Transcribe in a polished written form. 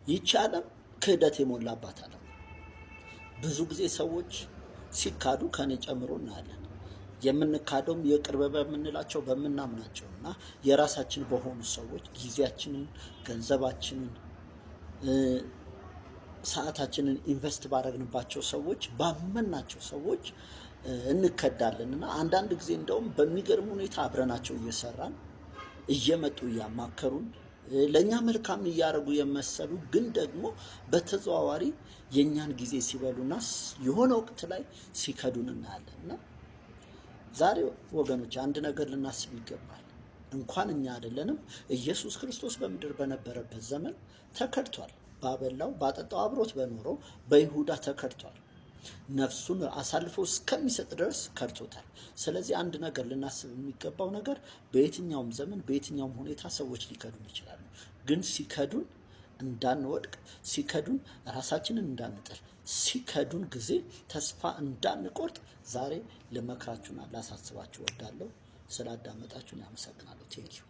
ይህች ዓለም ክህደት የሞላባት ዓለም። ብዙ ጊዜ ሰዎች ሲካዱ ከኔ ጨምሮ እናያለን። የምንካደውም የቅርብ በምንላቸው በምናምናቸው እና የራሳችን በሆኑ ሰዎች ጊዜያችንን፣ ገንዘባችንን፣ ሰዓታችንን ኢንቨስት ባደረግንባቸው ሰዎች፣ ባመናቸው ሰዎች እንከዳለን እና አንዳንድ ጊዜ እንደውም በሚገርም ሁኔታ አብረናቸው እየሰራን እየመጡ እያማከሩን ለእኛ መልካም እያደረጉ የመሰሉ ግን ደግሞ በተዘዋዋሪ የእኛን ጊዜ ሲበሉና የሆነ ወቅት ላይ ሲከዱን እናያለን እና ዛሬ ወገኖች አንድ ነገር ልናስብ ይገባል። እንኳን እኛ አይደለንም፣ ኢየሱስ ክርስቶስ በምድር በነበረበት ዘመን ተከድቷል። ባበላው ባጠጣው አብሮት በኖረው በይሁዳ ተከድቷል። ነፍሱን አሳልፎ እስከሚሰጥ ድረስ ከድቶታል። ስለዚህ አንድ ነገር ልናስብ የሚገባው ነገር በየትኛውም ዘመን በየትኛውም ሁኔታ ሰዎች ሊከዱን ይችላሉ። ግን ሲከዱን እንዳንወድቅ፣ ሲከዱን ራሳችንን እንዳንጥል፣ ሲከዱን ጊዜ ተስፋ እንዳንቆርጥ ዛሬ ልመክራችሁና ላሳስባችሁ እወዳለሁ። ስላዳመጣችሁን ያመሰግናለሁ። ቴንኪው